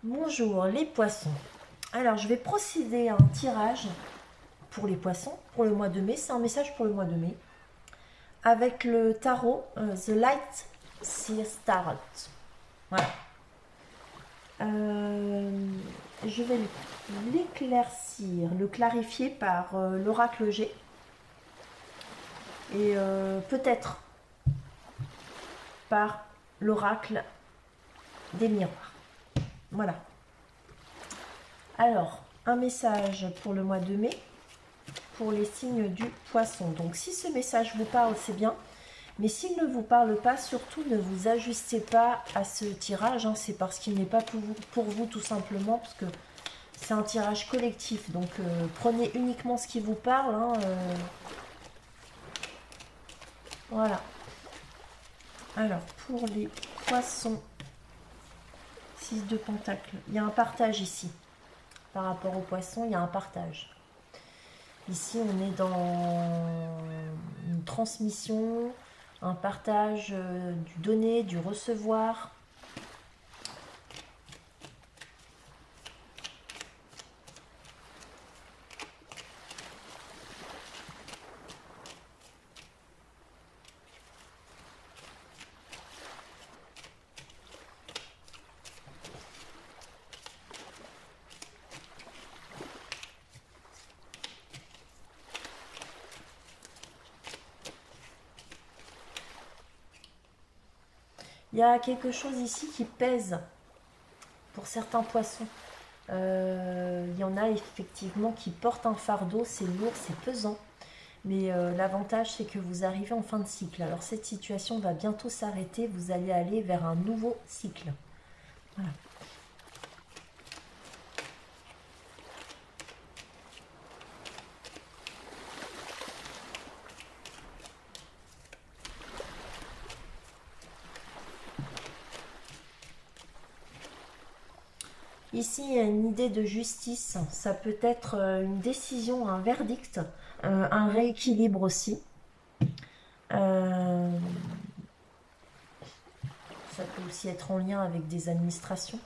Bonjour les poissons. Alors je vais procéder à un tirage pour les poissons pour le mois de mai. C'est un message pour le mois de mai avec le tarot The Light Seer Tarot. Voilà. Je vais l'éclaircir, le clarifier par l'oracle G et peut-être par l'oracle des miroirs. Voilà. Alors, un message pour le mois de mai, pour les signes du poisson. Donc, si ce message vous parle, c'est bien. Mais s'il ne vous parle pas, surtout ne vous ajustez pas à ce tirage. Hein, c'est parce qu'il n'est pas pour vous, tout simplement. Parce que c'est un tirage collectif. Donc, prenez uniquement ce qui vous parle. Hein, voilà. Alors, pour les poissons, 6 de pentacle. Il y a un partage ici. Par rapport aux poissons, il y a un partage. Ici, on est dans une transmission, un partage du donner, du recevoir. Il y a quelque chose ici qui pèse pour certains poissons. Il y en a effectivement qui portent un fardeau, c'est lourd, c'est pesant. Mais l'avantage, c'est que vous arrivez en fin de cycle. Alors cette situation va bientôt s'arrêter, vous allez aller vers un nouveau cycle. Voilà. Ici, il y a une idée de justice. Ça peut être une décision, un verdict, un rééquilibre aussi. Ça peut aussi être en lien avec des administrations.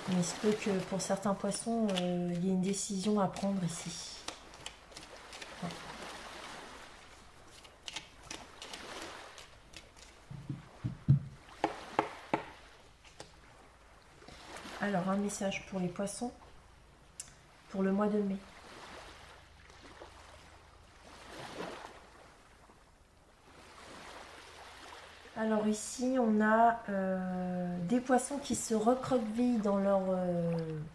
Mais il se peut que pour certains poissons, il y ait une décision à prendre ici. Alors, un message pour les poissons pour le mois de mai. Alors ici, on a des poissons qui se recroquevillent dans leur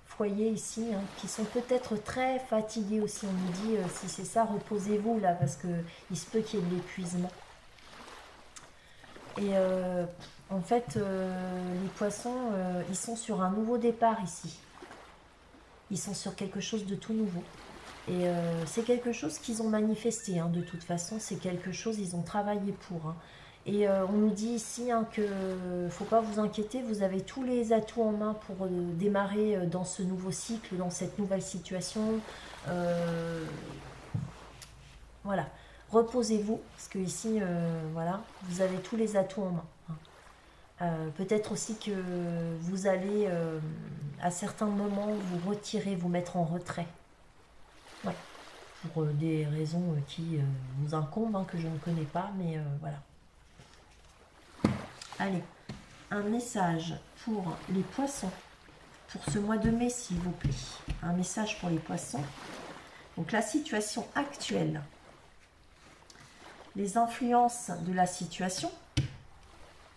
foyer ici, hein, qui sont peut-être très fatigués aussi. On nous dit, si c'est ça, reposez-vous là, parce qu'il se peut qu'il y ait de l'épuisement. Et en fait, les poissons, ils sont sur un nouveau départ ici. Ils sont sur quelque chose de tout nouveau. Et c'est quelque chose qu'ils ont manifesté, hein, de toute façon, c'est quelque chose, ils ont travaillé pour. Hein. Et on nous dit ici hein, que faut pas vous inquiéter, vous avez tous les atouts en main pour démarrer dans ce nouveau cycle, dans cette nouvelle situation. Voilà, reposez-vous, parce que ici, voilà, vous avez tous les atouts en main. Hein. Peut-être aussi que vous allez, à certains moments, vous retirer, vous mettre en retrait. Ouais. Pour des raisons qui vous incombent, hein, que je ne connais pas, mais voilà. Allez, un message pour les poissons, pour ce mois de mai, s'il vous plaît. Un message pour les poissons. Donc la situation actuelle, les influences de la situation,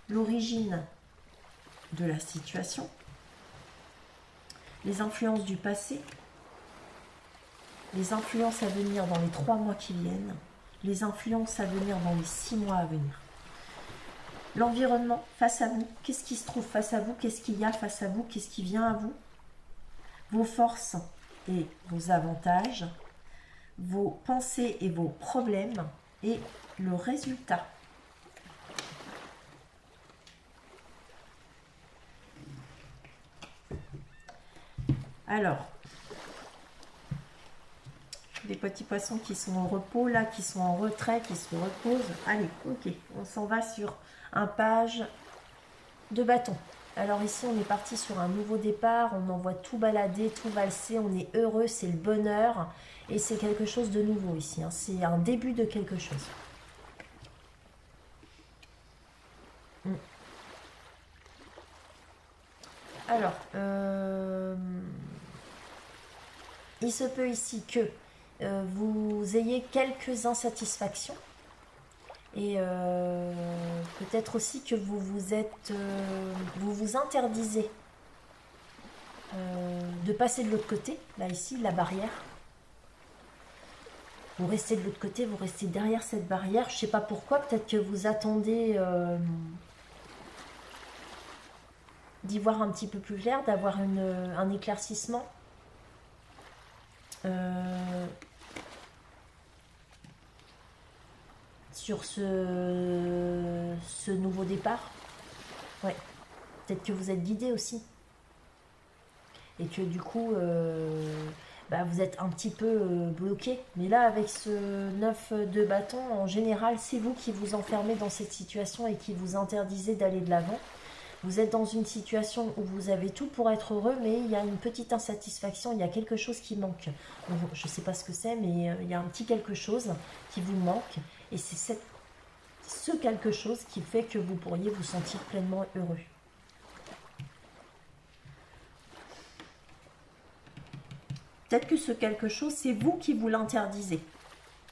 l'origine de la situation, les influences du passé, les influences à venir dans les 3 mois qui viennent, les influences à venir dans les 6 mois à venir. L'environnement face à vous, qu'est-ce qui se trouve face à vous, qu'est-ce qu'il y a face à vous, qu'est-ce qui vient à vous, vos forces et vos avantages, vos pensées et vos problèmes et le résultat. Alors, des petits poissons qui sont au repos, là, qui sont en retrait, qui se reposent. Allez, ok, on s'en va sur un page de bâton. Alors ici, on est parti sur un nouveau départ, on envoie tout balader, tout valser, on est heureux, c'est le bonheur, et c'est quelque chose de nouveau ici, hein. C'est un début de quelque chose. Alors, il se peut ici que vous ayez quelques insatisfactions et peut-être aussi que vous vous interdisez de passer de l'autre côté, là ici, la barrière. Vous restez de l'autre côté, vous restez derrière cette barrière. Je ne sais pas pourquoi, peut-être que vous attendez d'y voir un petit peu plus clair, d'avoir un éclaircissement. Sur ce nouveau départ. Ouais. Peut-être que vous êtes guidé aussi. Et que du coup, vous êtes un petit peu bloqué. Mais là, avec ce 9 de bâton, en général, c'est vous qui vous enfermez dans cette situation et qui vous interdisez d'aller de l'avant. Vous êtes dans une situation où vous avez tout pour être heureux, mais il y a une petite insatisfaction, il y a quelque chose qui manque. Je ne sais pas ce que c'est, mais il y a un petit quelque chose qui vous manque. Et c'est ce quelque chose qui fait que vous pourriez vous sentir pleinement heureux. Peut-être que ce quelque chose, c'est vous qui vous l'interdisez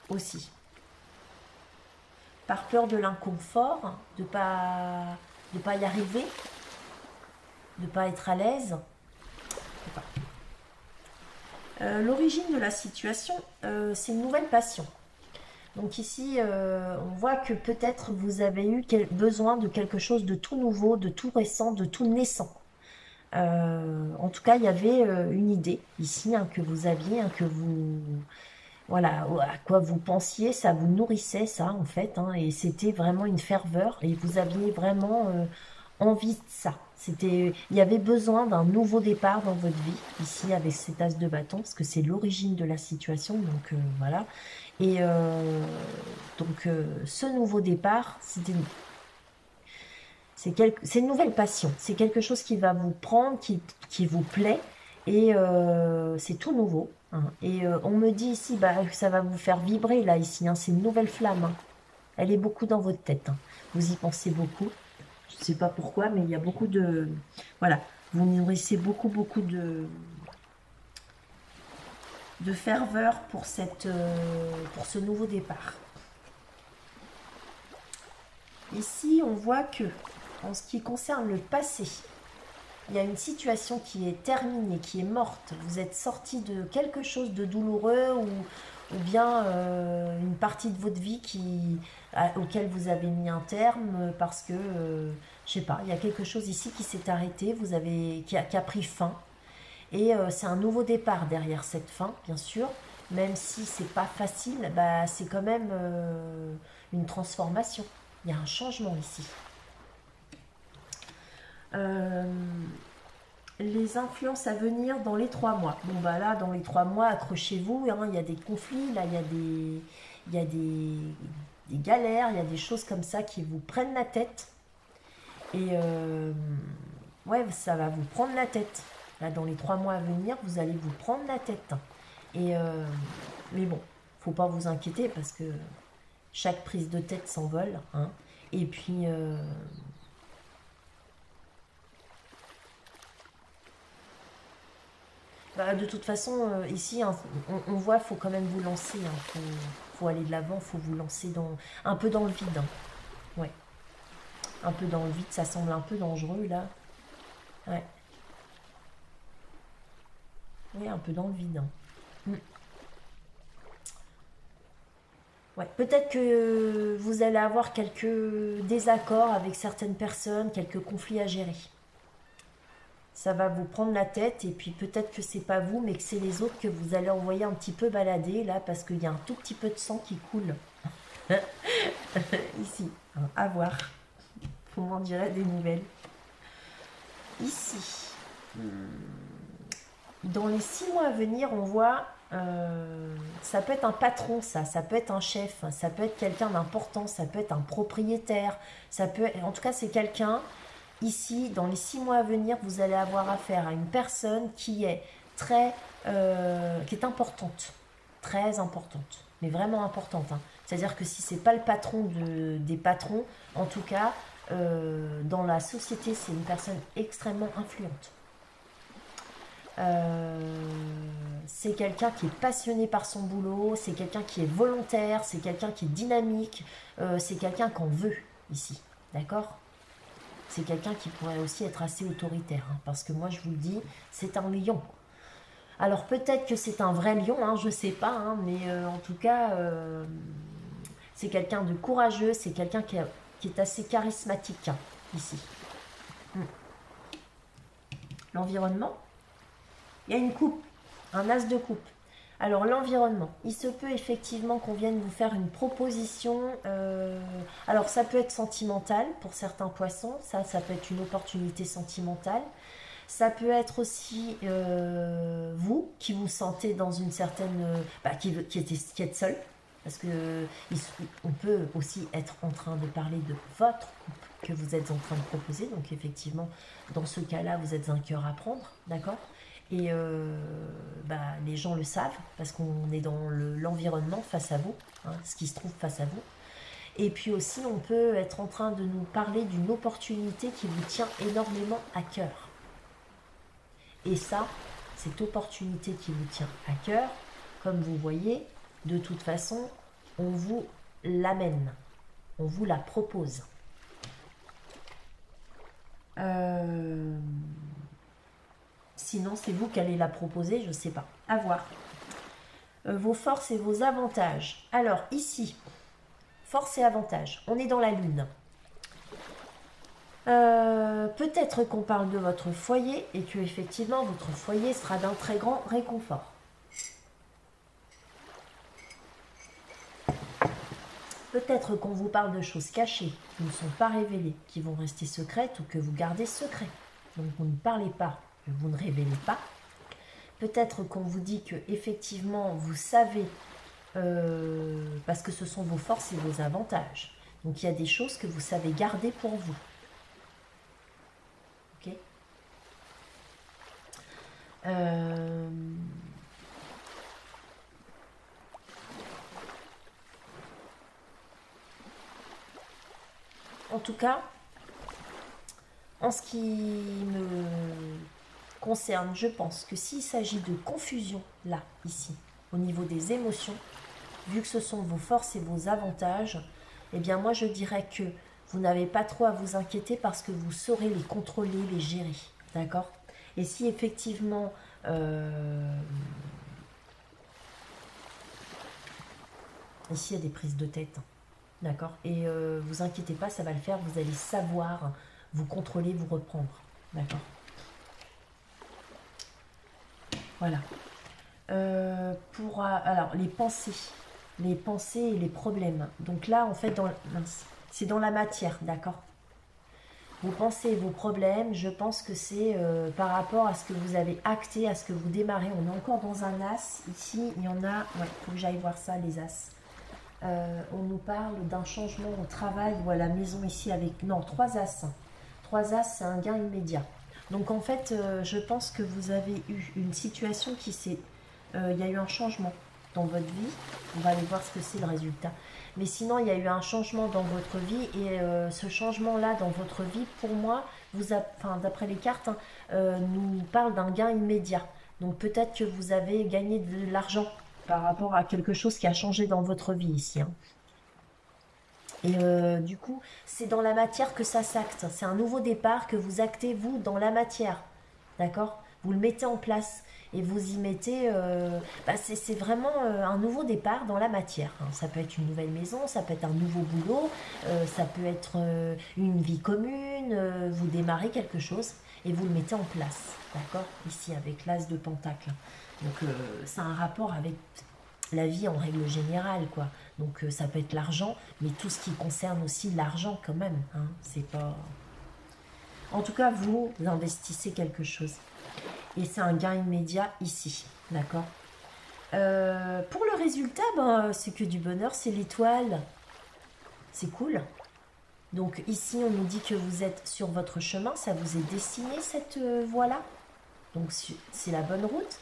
aussi. Par peur de l'inconfort, de pas y arriver, de ne pas être à l'aise. L'origine de la situation, c'est une nouvelle passion. Donc ici, on voit que peut-être vous avez eu besoin de quelque chose de tout nouveau, de tout récent, de tout naissant. En tout cas, il y avait une idée ici que vous aviez, que vous... Voilà, à quoi vous pensiez, ça vous nourrissait, ça, en fait. Et c'était vraiment une ferveur. Et vous aviez vraiment envie de ça. Il y avait besoin d'un nouveau départ dans votre vie, ici, avec cet as de bâton, parce que c'est l'origine de la situation. Donc, voilà. Et ce nouveau départ, c'est une nouvelle passion. C'est quelque chose qui va vous prendre, qui vous plaît. Et c'est tout nouveau. Et on me dit ici que ça va vous faire vibrer, là, ici. C'est une nouvelle flamme. Elle est beaucoup dans votre tête. Vous y pensez beaucoup. Je ne sais pas pourquoi, mais il y a beaucoup de... Voilà. Vous nourrissez beaucoup de ferveur pour ce nouveau départ. Ici, on voit que, en ce qui concerne le passé, il y a une situation qui est terminée, qui est morte. Vous êtes sorti de quelque chose de douloureux ou bien une partie de votre vie auquel vous avez mis un terme parce que, je sais pas, il y a quelque chose ici qui s'est arrêté, qui a pris fin. Et c'est un nouveau départ derrière cette fin, bien sûr. Même si c'est pas facile, c'est quand même une transformation. Il y a un changement ici. Les influences à venir dans les 3 mois. Bon là, dans les 3 mois, accrochez-vous. Il y a des conflits, là, il y a des galères, il y a des choses comme ça qui vous prennent la tête. Et ouais, ça va vous prendre la tête. Là, dans les 3 mois à venir, vous allez vous prendre la tête. Et mais bon, faut pas vous inquiéter parce que chaque prise de tête s'envole. Et puis de toute façon, ici, on voit, faut quand même vous lancer. Faut aller de l'avant, faut vous lancer un peu dans le vide. Ouais. Un peu dans le vide, ça semble un peu dangereux là. Ouais. Oui, un peu dans le vide. Ouais. Peut-être que vous allez avoir quelques désaccords avec certaines personnes, quelques conflits à gérer. Ça va vous prendre la tête et puis peut-être que c'est pas vous mais que c'est les autres que vous allez envoyer un petit peu balader là parce qu'il y a un tout petit peu de sang qui coule ici, à voir. Vous m'en direz des nouvelles. Ici, dans les 6 mois à venir, on voit ça ça peut être un patron, ça peut être un chef, ça peut être quelqu'un d'important, ça peut être un propriétaire, ça peut, en tout cas c'est quelqu'un, ici, dans les 6 mois à venir, vous allez avoir affaire à une personne qui est qui est importante, très importante, mais vraiment importante, hein. C'est-à-dire que si c'est pas le patron des patrons, en tout cas, dans la société, c'est une personne extrêmement influente. C'est quelqu'un qui est passionné par son boulot, c'est quelqu'un qui est volontaire, c'est quelqu'un qui est dynamique, c'est quelqu'un qu'on veut ici, d'accord? C'est quelqu'un qui pourrait aussi être assez autoritaire, hein, parce que moi je vous le dis, c'est un lion. Alors peut-être que c'est un vrai lion, hein, je sais pas, hein, mais en tout cas, c'est quelqu'un de courageux, c'est quelqu'un qui est assez charismatique, hein, ici. L'environnement, il y a une coupe, un as de coupe. Alors l'environnement, il se peut effectivement qu'on vienne vous faire une proposition. Alors ça peut être sentimental pour certains poissons, ça peut être une opportunité sentimentale. Ça peut être aussi vous qui vous sentez dans une certaine... qui êtes seul. Parce que on peut aussi être en train de parler de votre couple que vous êtes en train de proposer. Donc effectivement, dans ce cas-là, vous êtes un cœur à prendre, d'accord? Et les gens le savent parce qu'on est dans l'environnement face à vous, hein, ce qui se trouve face à vous. Et puis aussi, on peut être en train de nous parler d'une opportunité qui vous tient énormément à cœur. Et ça, cette opportunité qui vous tient à cœur, comme vous voyez, de toute façon, on vous l'amène, on vous la propose. Sinon, c'est vous qui allez la proposer, je ne sais pas. À voir. Vos forces et vos avantages. Alors, ici, force et avantages. On est dans la lune. Peut-être qu'on parle de votre foyer et que effectivement votre foyer sera d'un très grand réconfort. Peut-être qu'on vous parle de choses cachées qui ne sont pas révélées, qui vont rester secrètes ou que vous gardez secret. Donc vous ne parlez pas, vous ne révélez pas. Peut-être qu'on vous dit que effectivement vous savez, parce que ce sont vos forces et vos avantages. Donc il y a des choses que vous savez garder pour vous. Ok. En tout cas, en ce qui me concerne, je pense que s'il s'agit de confusion, là, ici, au niveau des émotions, vu que ce sont vos forces et vos avantages, eh bien moi je dirais que vous n'avez pas trop à vous inquiéter parce que vous saurez les contrôler, les gérer, d'accord? Et si effectivement... ici il y a des prises de tête, d'accord? Et vous inquiétez pas, ça va le faire, vous allez savoir vous contrôler, vous reprendre, d'accord? Voilà. Alors, les pensées et les problèmes. Donc là, en fait, c'est dans la matière, d'accord? Vos pensées et vos problèmes, je pense que c'est par rapport à ce que vous avez acté, à ce que vous démarrez. On est encore dans un as. Ici, il y en a... Ouais, il faut que j'aille voir ça, les as. On nous parle d'un changement au travail ou à la maison ici avec... Non, 3 as. 3 as, c'est un gain immédiat. Donc en fait, je pense que vous avez eu une situation qui s'est... il y a eu un changement dans votre vie. On va aller voir ce que c'est le résultat. Mais sinon, il y a eu un changement dans votre vie. Et ce changement-là dans votre vie, pour moi, d'après les cartes, nous parle d'un gain immédiat. Donc peut-être que vous avez gagné de l'argent par rapport à quelque chose qui a changé dans votre vie ici, hein. Et du coup, c'est dans la matière que ça s'acte. C'est un nouveau départ que vous actez, vous, dans la matière. D'accord? Vous le mettez en place et vous y mettez... c'est vraiment un nouveau départ dans la matière, hein. Ça peut être une nouvelle maison, ça peut être un nouveau boulot, ça peut être une vie commune. Vous démarrez quelque chose et vous le mettez en place. D'accord? Ici, avec l'as de pentacle. Donc, c'est un rapport avec... la vie en règle générale, quoi. Donc ça peut être l'argent, mais tout ce qui concerne aussi l'argent quand même, hein. C'est pas... En tout cas, vous investissez quelque chose. Et c'est un gain immédiat ici, d'accord? Pour le résultat, ben, c'est que du bonheur, c'est l'étoile. C'est cool. Donc ici, on nous dit que vous êtes sur votre chemin, ça vous est destiné cette voie-là. Donc c'est la bonne route.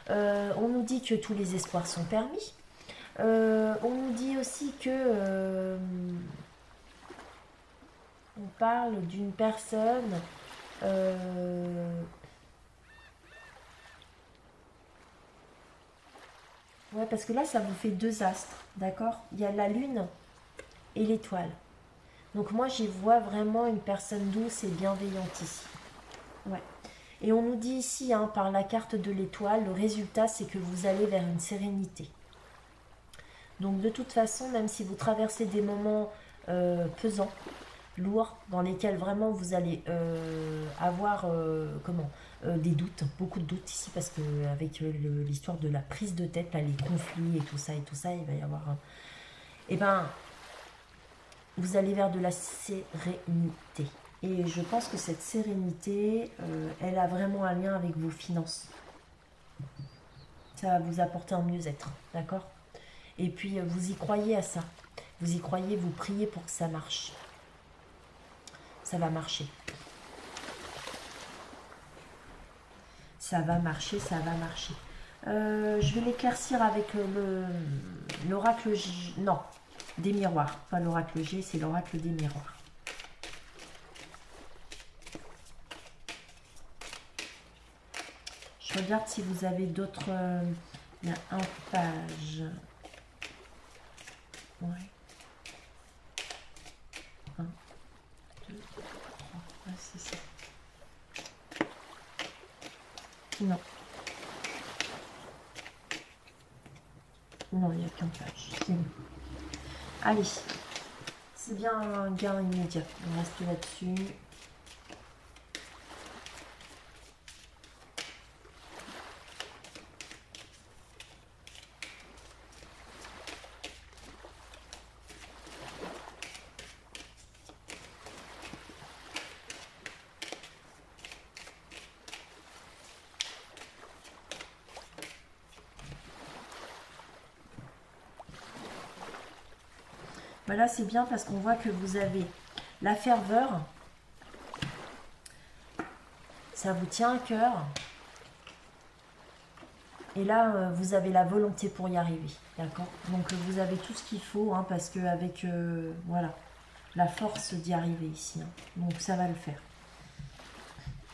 On nous dit que tous les espoirs sont permis. On nous dit aussi que on parle d'une personne ouais, parce que là, ça vous fait deux astres, d'accord? Il y a la lune et l'étoile. Donc moi, j'y vois vraiment une personne douce et bienveillante ici. Ouais. Et on nous dit ici, hein, par la carte de l'étoile, le résultat, c'est que vous allez vers une sérénité. Donc de toute façon, même si vous traversez des moments pesants, lourds, dans lesquels vraiment vous allez avoir des doutes, beaucoup de doutes ici, parce que avec l'histoire de la prise de tête, là, les conflits et tout ça, il va y avoir un... Eh ben, vous allez vers de la sérénité. Et je pense que cette sérénité, elle a vraiment un lien avec vos finances. Ça va vous apporter un mieux-être, d'accord? Et puis, vous y croyez à ça. Vous y croyez, vous priez pour que ça marche. Ça va marcher. Ça va marcher, ça va marcher. Je vais l'éclaircir avec l'oracle G. Non, des miroirs. Pas l'oracle G, c'est l'oracle des miroirs. Je regarde si vous avez d'autres... il y a un page. Ouais. 1, 2, 3. Ouais, c'est ça. Non. Non, il n'y a qu'un page. C'est bon. Allez. C'est bien un gain immédiat. On reste là-dessus. Voilà, c'est bien parce qu'on voit que vous avez la ferveur. Ça vous tient à cœur. Et là, vous avez la volonté pour y arriver. D'accord? Donc, vous avez tout ce qu'il faut, hein, parce qu'avec, voilà, la force d'y arriver ici. Hein. Donc, ça va le faire.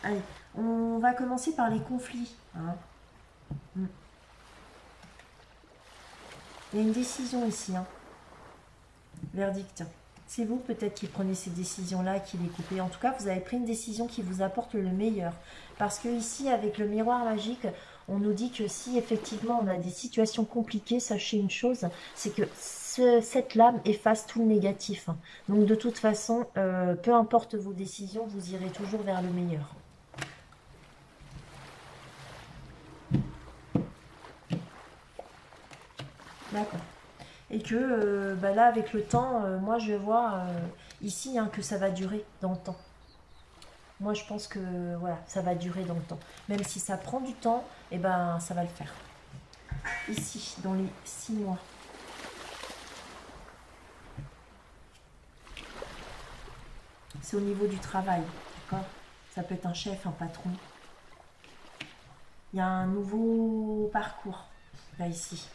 Allez, on va commencer par les conflits. Hein. Il y a une décision ici. Hein. Verdict. C'est vous peut-être qui prenez ces décisions-là, qui les coupez. En tout cas, vous avez pris une décision qui vous apporte le meilleur. Parce que ici, avec le miroir magique, on nous dit que si effectivement on a des situations compliquées, sachez une chose, c'est que cette lame efface tout le négatif. Donc de toute façon, peu importe vos décisions, vous irez toujours vers le meilleur. D'accord. Et que là, avec le temps, moi je vois ici hein, que ça va durer dans le temps. Moi je pense que voilà, ça va durer dans le temps. Même si ça prend du temps, et ben ça va le faire. Ici, dans les 6 mois. C'est au niveau du travail, d'accord? Ça peut être un chef, un patron. Il y a un nouveau parcours, là ici.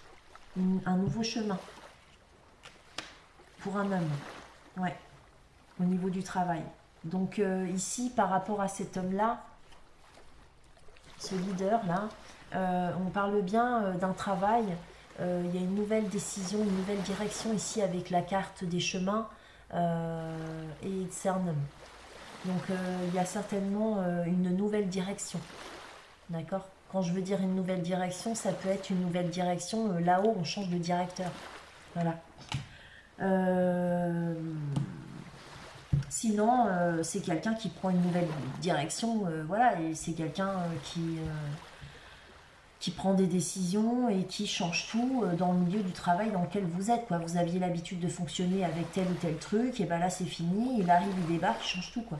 Un nouveau chemin. Pour un homme, ouais, au niveau du travail. Donc ici, par rapport à cet homme-là, ce leader-là, on parle bien d'un travail. Il y a une nouvelle décision, une nouvelle direction ici avec la carte des chemins et c'est un homme. Donc il y a certainement une nouvelle direction. D'accord? Quand je veux dire une nouvelle direction, ça peut être une nouvelle direction. Là-haut, on change de directeur. Voilà. Sinon, c'est quelqu'un qui prend une nouvelle direction, voilà, et c'est quelqu'un qui prend des décisions et qui change tout dans le milieu du travail dans lequel vous êtes, quoi. Vous aviez l'habitude de fonctionner avec tel ou tel truc, et ben là c'est fini, il arrive, il débarque, il change tout, quoi.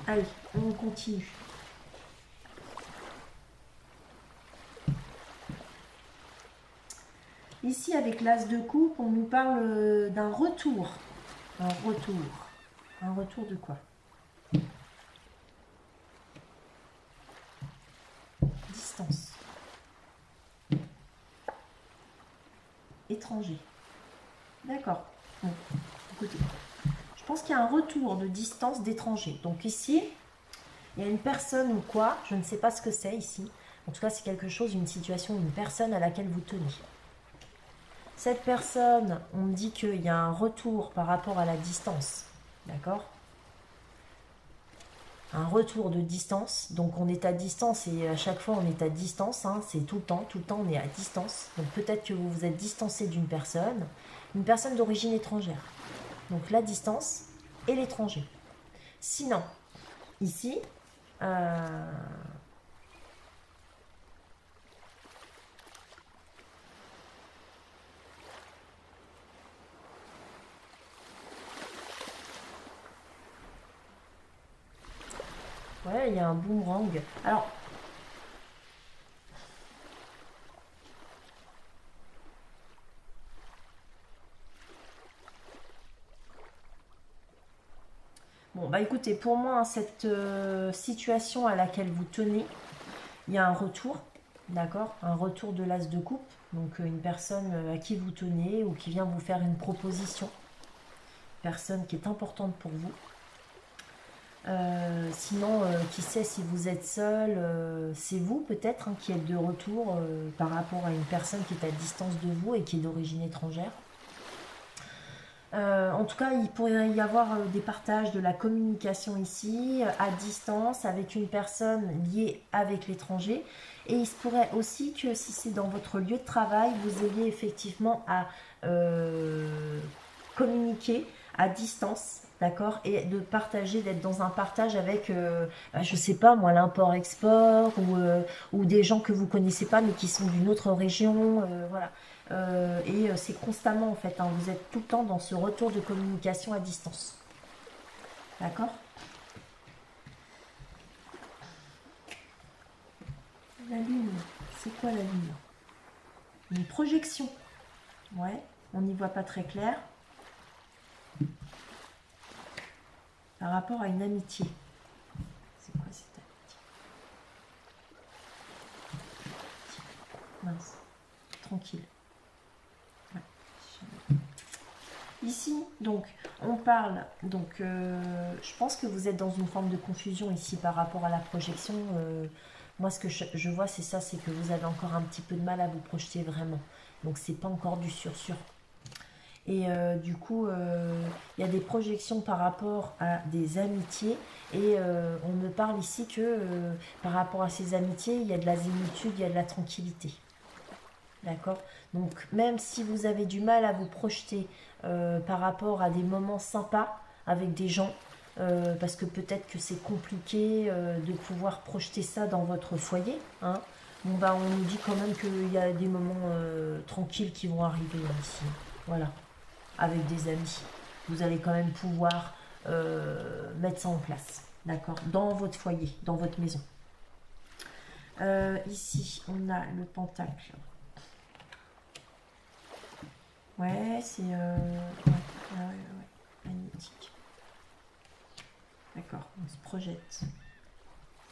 Allez, on continue. Ici, avec l'as de coupe, on nous parle d'un retour. Un retour. Un retour de quoi? Distance. Étranger. D'accord. Bon, écoutez. Je pense qu'il y a un retour de distance d'étranger. Donc ici, il y a une personne ou quoi, je ne sais pas ce que c'est ici. En tout cas, c'est quelque chose, une situation, une personne à laquelle vous tenez. Cette personne, on me dit qu'il y a un retour par rapport à la distance. D'accord? Un retour de distance. Donc on est à distance et à chaque fois on est à distance. Hein, c'est tout le temps on est à distance. Donc peut-être que vous vous êtes distancé d'une personne. Une personne d'origine étrangère. Donc la distance et l'étranger. Sinon, ici, ouais, il y a un boomerang. Alors, bon, bah écoutez, pour moi, hein, cette situation à laquelle vous tenez, il y a un retour, d'accord? Un retour de l'as de coupe. Donc une personne à qui vous tenez ou qui vient vous faire une proposition. Personne qui est importante pour vous. Sinon, qui sait si vous êtes seul, c'est vous peut-être hein, qui êtes de retour par rapport à une personne qui est à distance de vous et qui est d'origine étrangère. En tout cas, il pourrait y avoir des partages, de la communication ici, à distance, avec une personne liée avec l'étranger. Et il se pourrait aussi que si c'est dans votre lieu de travail, vous ayez effectivement à communiquer à distance, d'accord, et de partager, d'être dans un partage avec, je sais pas moi, l'import-export ou des gens que vous connaissez pas mais qui sont d'une autre région, voilà. Et c'est constamment en fait, hein, vous êtes tout le temps dans ce retour de communication à distance. D'accord? La lune, c'est quoi la lune? Une projection. Ouais, on n'y voit pas très clair. Par rapport à une amitié. C'est quoi cette amitié? Mince. Tranquille. Ici, donc, on parle, donc, je pense que vous êtes dans une forme de confusion ici par rapport à la projection. Moi, ce que je vois, c'est ça, c'est que vous avez encore un petit peu de mal à vous projeter vraiment. Donc, c'est pas encore du sûr. Et du coup, il y a des projections par rapport à des amitiés. Et on me parle ici que par rapport à ces amitiés, il y a de la zénitude, il y a de la tranquillité. D'accord? Donc même si vous avez du mal à vous projeter par rapport à des moments sympas avec des gens, parce que peut-être que c'est compliqué de pouvoir projeter ça dans votre foyer, hein, bon, bah, on nous dit quand même qu'il y a des moments tranquilles qui vont arriver ici. Voilà, avec des amis. Vous allez quand même pouvoir mettre ça en place, d'accord? Dans votre foyer, dans votre maison. Ici, on a le pentacle. Ouais, c'est magnétique. D'accord, on se projette. Ça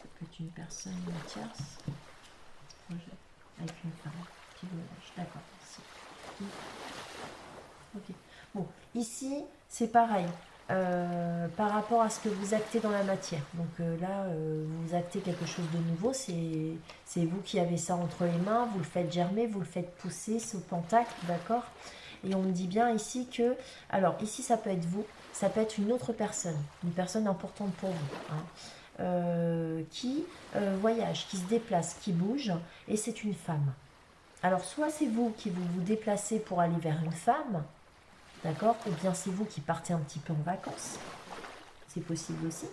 peut être une personne, une tierce. Projette avec une femme qui voyage. D'accord, ici. Ok. Bon, ici, c'est pareil. Par rapport à ce que vous actez dans la matière. Donc là, vous actez quelque chose de nouveau. C'est vous qui avez ça entre les mains. Vous le faites germer, vous le faites pousser, ce pentacle, d'accord? Et on me dit bien ici que, alors ici ça peut être vous, ça peut être une autre personne, une personne importante pour vous, hein, qui voyage, qui se déplace, qui bouge, et c'est une femme. Alors soit c'est vous qui vous déplacez pour aller vers une femme, d'accord, ou bien c'est vous qui partez un petit peu en vacances, c'est possible aussi.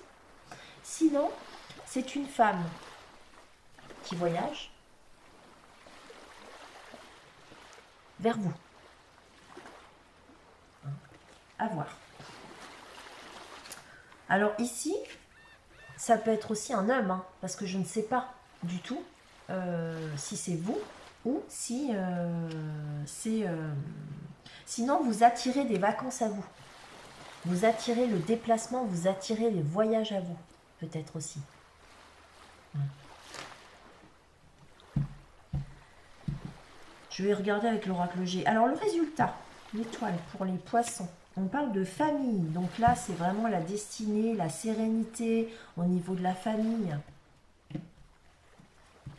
Sinon, c'est une femme qui voyage vers vous. À voir. Alors ici, ça peut être aussi un homme, hein, parce que je ne sais pas du tout si c'est vous ou si Sinon, vous attirez des vacances à vous. Vous attirez le déplacement, vous attirez les voyages à vous. Peut-être aussi. Je vais regarder avec l'oracle G. Alors, le résultat, l'étoile pour les poissons. On parle de famille. Donc là, c'est vraiment la destinée, la sérénité au niveau de la famille.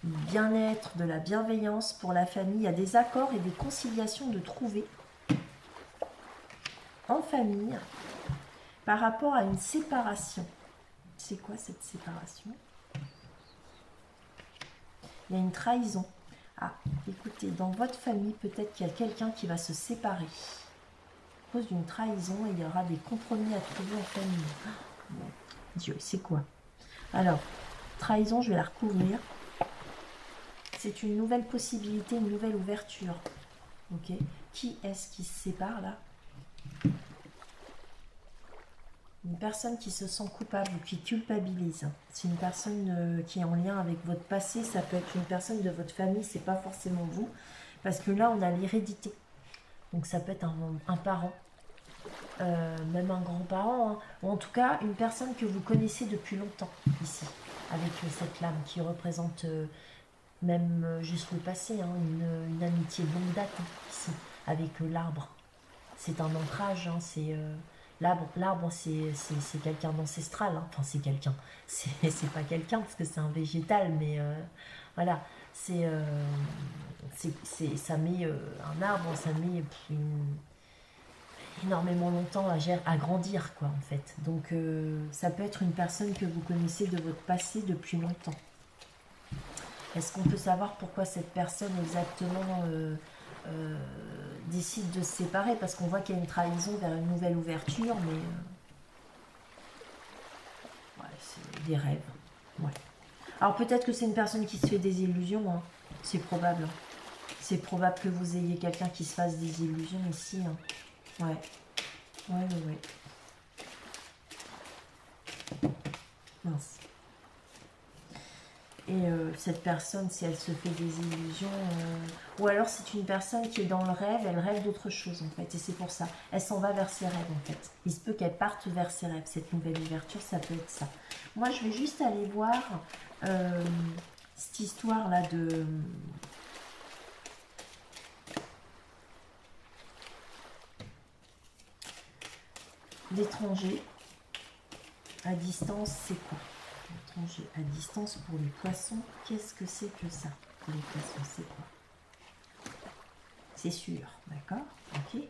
Bien-être, de la bienveillance pour la famille. Il y a des accords et des conciliations de trouver en famille par rapport à une séparation. C'est quoi cette séparation? Il y a une trahison. Ah, écoutez, dans votre famille, peut-être qu'il y a quelqu'un qui va se séparer à cause d'une trahison et il y aura des compromis à trouver en famille. Oh, mon Dieu, c'est quoi? Alors, trahison, je vais la recouvrir. C'est une nouvelle possibilité, une nouvelle ouverture. Ok. Qui est-ce qui se sépare là? Une personne qui se sent coupable ou qui culpabilise. C'est une personne qui est en lien avec votre passé. Ça peut être une personne de votre famille, c'est pas forcément vous. Parce que là, on a l'hérédité. Donc ça peut être un parent, même un grand-parent. Hein. Ou en tout cas, une personne que vous connaissez depuis longtemps, ici. Avec cette lame qui représente même juste le passé. Hein, une amitié de longue date, hein, ici, avec l'arbre. C'est un ancrage, hein, c'est... L'arbre, c'est quelqu'un d'ancestral. Hein. Enfin, c'est quelqu'un. C'est pas quelqu'un parce que c'est un végétal, mais voilà. Ça met un arbre, ça met énormément longtemps à grandir, quoi, en fait. Donc, ça peut être une personne que vous connaissez de votre passé depuis longtemps. Est-ce qu'on peut savoir pourquoi cette personne exactement décide de se séparer? Parce qu'on voit qu'il y a une trahison vers une nouvelle ouverture, mais ouais, c'est des rêves. Ouais. Alors peut-être que c'est une personne qui se fait des illusions, hein. C'est probable. Hein. C'est probable que vous ayez quelqu'un qui se fasse des illusions ici. Hein. Ouais. Ouais. Mince. Et cette personne, si elle se fait des illusions, ou alors c'est une personne qui est dans le rêve, elle rêve d'autre chose en fait, et c'est pour ça. Elle s'en va vers ses rêves en fait. Il se peut qu'elle parte vers ses rêves, cette nouvelle ouverture, ça peut être ça. Moi, je vais juste aller voir cette histoire-là d'étrangers à distance, c'est quoi? Étranger à distance pour les poissons, qu'est-ce que c'est que ça? Pour les poissons, c'est quoi? C'est sûr, d'accord? Ok.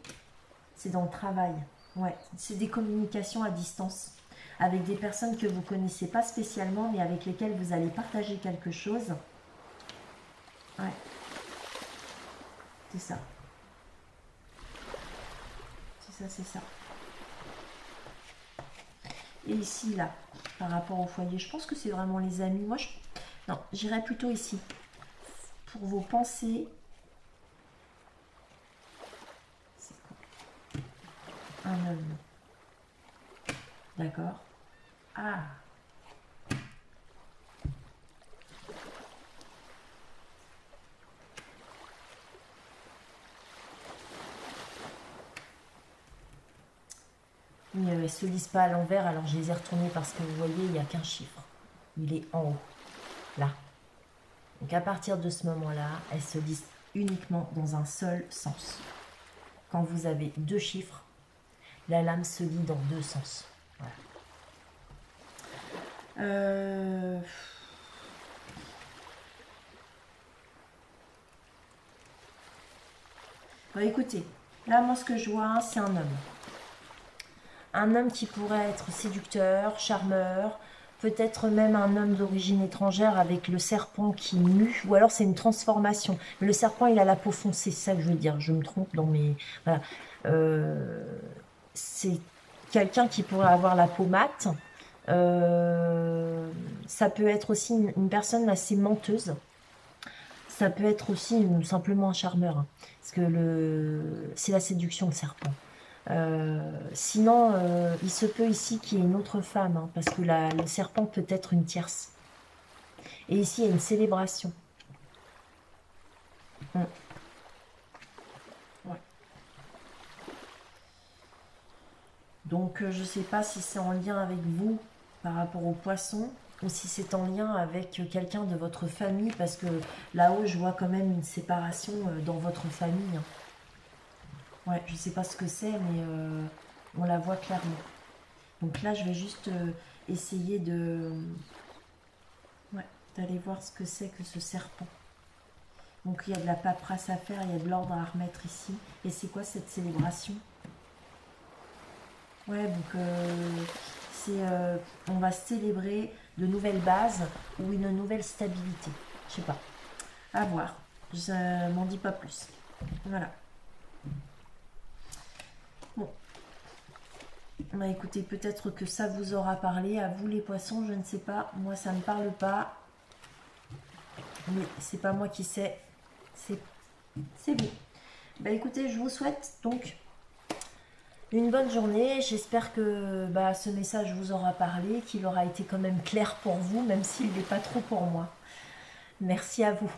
C'est dans le travail. Ouais, c'est des communications à distance avec des personnes que vous ne connaissez pas spécialement, mais avec lesquelles vous allez partager quelque chose. Ouais. C'est ça. C'est ça. Et ici, là, par rapport au foyer, je pense que c'est vraiment les amis. Moi, non, j'irais plutôt ici. Pour vos pensées. C'est quoi? Un homme. D'accord. Ah. Oui, elles ne se lisent pas à l'envers, alors je les ai retournées parce que vous voyez, il n'y a qu'un chiffre. Il est en haut, là. Donc à partir de ce moment-là, elles se lisent uniquement dans un seul sens. Quand vous avez deux chiffres, la lame se lit dans deux sens. Voilà. Bon, écoutez, là, moi, ce que je vois, c'est un homme. Un homme qui pourrait être séducteur, charmeur, peut-être même un homme d'origine étrangère avec le serpent qui mue, ou alors c'est une transformation. Mais le serpent, il a la peau foncée, c'est ça que je veux dire, je me trompe dans mes... Voilà. C'est quelqu'un qui pourrait avoir la peau mate. Ça peut être aussi une personne assez menteuse. Ça peut être aussi simplement un charmeur. Hein, parce que c'est la séduction, le serpent. Sinon, il se peut ici qu'il y ait une autre femme, hein, parce que le serpent peut être une tierce. Et ici, il y a une célébration. Donc je ne sais pas si c'est en lien avec vous par rapport aux poissons ou si c'est en lien avec quelqu'un de votre famille, parce que là-haut je vois quand même une séparation dans votre famille. Ouais, je ne sais pas ce que c'est, mais on la voit clairement. Donc là je vais juste essayer de... Ouais, d'aller voir ce que c'est que ce serpent. Donc il y a de la paperasse à faire, il y a de l'ordre à remettre ici. Et c'est quoi cette célébration? Ouais, donc on va célébrer de nouvelles bases ou une nouvelle stabilité. Je sais pas. À voir. Je m'en dis pas plus. Voilà. Bon. Bah écoutez, peut-être que ça vous aura parlé. À vous les poissons, je ne sais pas. Moi, ça ne me parle pas. Mais c'est pas moi qui sais. C'est vous. Bah écoutez, je vous souhaite donc une bonne journée. J'espère que ce message vous aura parlé, qu'il aura été quand même clair pour vous, même s'il n'est pas trop pour moi. Merci à vous.